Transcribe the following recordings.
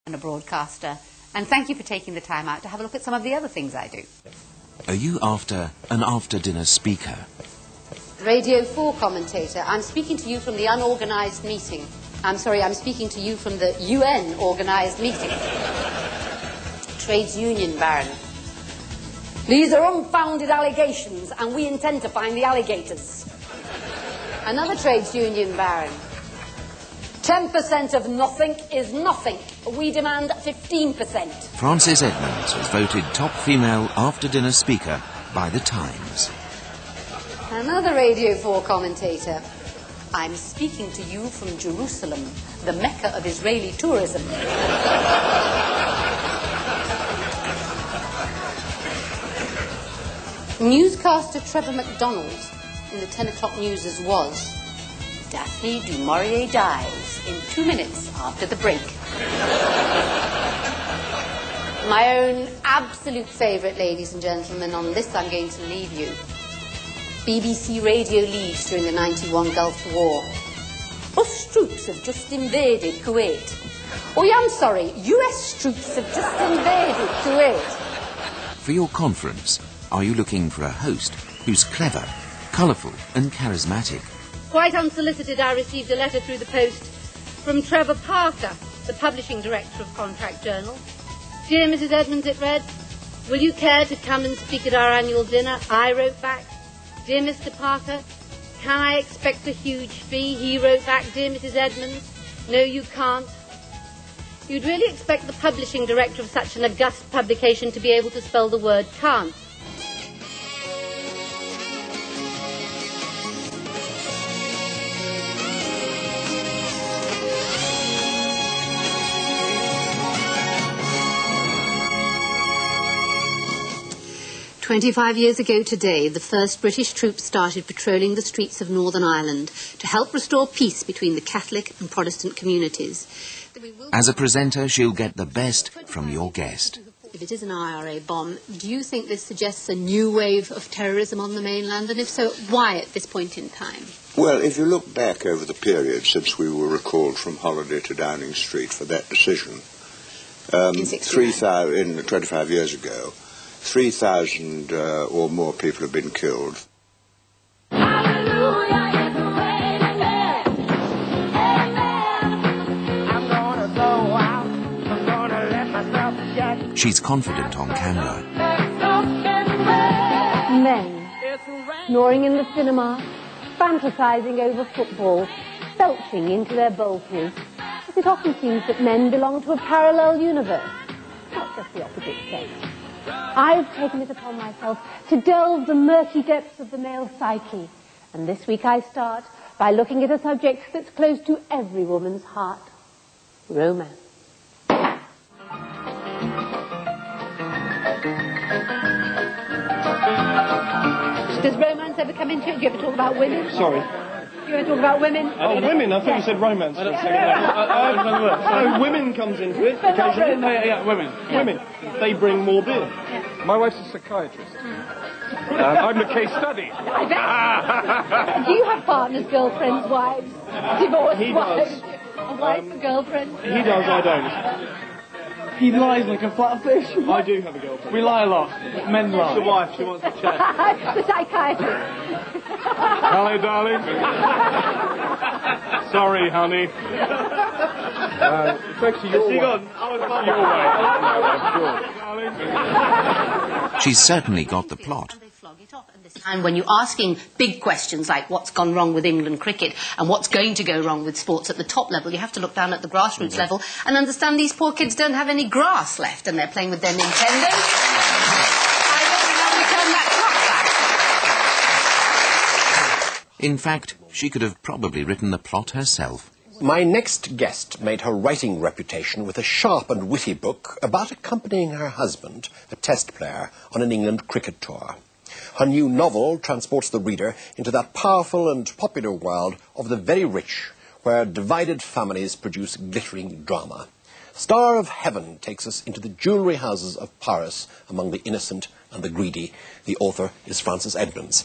and a broadcaster, and thank you for taking the time out to have a look at some of the other things I do. Are you after an after-dinner speaker? Radio 4 commentator, I'm speaking to you from the unorganised meeting. I'm speaking to you from the UN organised meeting. Trades Union Baron. These are unfounded allegations, and we intend to find the alligators. Another Trades Union Baron. 10% of nothing is nothing. We demand 15%. Frances Edmonds was voted top female after-dinner speaker by The Times. Another Radio 4 commentator. I'm speaking to you from Jerusalem, the Mecca of Israeli tourism. Newscaster Trevor MacDonald in the 10 o'clock news as was. Daphne du Maurier dies in 2 minutes after the break. My own absolute favourite, ladies and gentlemen, on this I'm going to leave you. BBC radio leads during the 91 Gulf War. Us troops have just invaded Kuwait. Oh, yeah, I'm sorry, US troops have just invaded Kuwait. For your conference, are you looking for a host who's clever, colourful and charismatic? Quite unsolicited, I received a letter through the post from Trevor Parker, the publishing director of Contract Journal. Dear Mrs. Edmonds, it read, will you care to come and speak at our annual dinner? I wrote back, dear Mr. Parker, can I expect a huge fee? He wrote back, dear Mrs. Edmonds, no you can't. You'd really expect the publishing director of such an august publication to be able to spell the word can't. 25 years ago today, the first British troops started patrolling the streets of Northern Ireland to help restore peace between the Catholic and Protestant communities. As a presenter, she'll get the best from your guest. If it is an IRA bomb, do you think this suggests a new wave of terrorism on the mainland? And if so, why at this point in time? Well, if you look back over the period since we were recalled from Holiday to Downing Street for that decision, 25 years ago, 3,000 or more people have been killed. She's confident on camera. Men, snoring in the cinema, fantasising over football, belching into their bulges. As it often seems that men belong to a parallel universe, not just the opposite sex. I've taken it upon myself to delve the murky depths of the male psyche. And this week I start by looking at a subject that's close to every woman's heart. Romance. Does romance ever come into it? Do you ever talk about women? Sorry. Do you ever talk about women? Oh, women? I thought you said romance for a second. No, women comes into it occasionally. Yeah, women. Yeah. Women. They bring more beer. Yeah. My wife's a psychiatrist. I'm a case study. I bet. Do you have partners, girlfriends, wives, divorced wives? A wife, a girlfriend? He does, I don't. He lies like a flatfish. I do have a girlfriend. We lie a lot. Men lie. The wife, she wants to chat. The psychiatrist. Hello, darling. Sorry, honey. It's actually your way. Your way. She's certainly got the plot. And when you're asking big questions like what's gone wrong with England cricket and what's going to go wrong with sports at the top level, you have to look down at the grassroots level and understand these poor kids don't have any grass left and they're playing with their Nintendo. I don't know how we turn that clock back. In fact, she could have probably written the plot herself. My next guest made her writing reputation with a sharp and witty book about accompanying her husband, a test player, on an England cricket tour. Her new novel transports the reader into that powerful and popular world of the very rich, where divided families produce glittering drama. Star of Heaven takes us into the jewellery houses of Paris among the innocent and the greedy. The author is Frances Edmonds.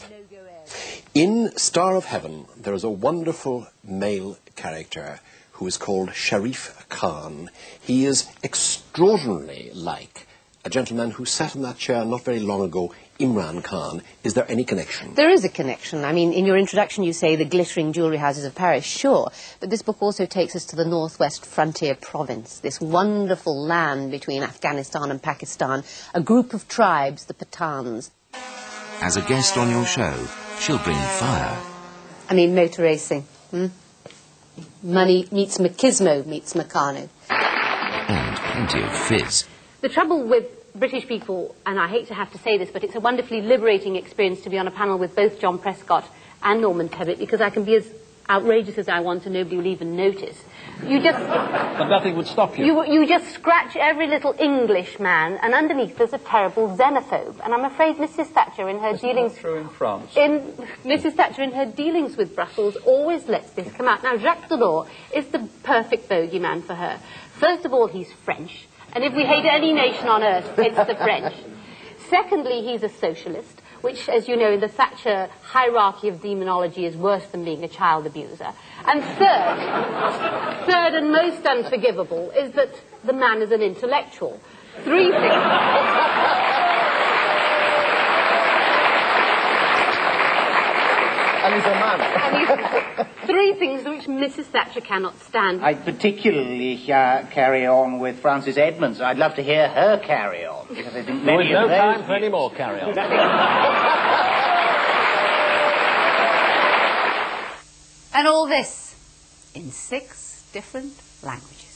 In Star of Heaven, there is a wonderful male character who is called Sharif Khan. He is extraordinarily like a gentleman who sat in that chair not very long ago, Imran Khan. Is there any connection? There is a connection. I mean, in your introduction you say the glittering jewellery houses of Paris, sure, but this book also takes us to the northwest frontier province, this wonderful land between Afghanistan and Pakistan, a group of tribes, the Pathans. As a guest on your show, she'll bring fire. I mean, motor racing. Money meets machismo meets Meccano. And plenty of fizz. The trouble with British people, and I hate to have to say this, but it's a wonderfully liberating experience to be on a panel with both John Prescott and Norman Tebbit, because I can be as outrageous as I want and nobody will even notice. You just... But nothing would stop you. You just scratch every little English man, and underneath there's a terrible xenophobe. And I'm afraid Mrs. Thatcher in her dealings... True in France. Mrs. Thatcher in her dealings with Brussels always lets this come out. Now, Jacques Delors is the perfect bogeyman for her. First of all, he's French. And if we hate any nation on earth, it's the French. Secondly, he's a socialist, which, as you know, in the Thatcher hierarchy of demonology is worse than being a child abuser. And third and most unforgivable, is that the man is an intellectual. Three things... And he's a man. Three things which Mrs. Thatcher cannot stand. I'd particularly carry on with Frances Edmonds. I'd love to hear her carry on, because I think many of no those... time for any more carry on. And all this in 6 different languages.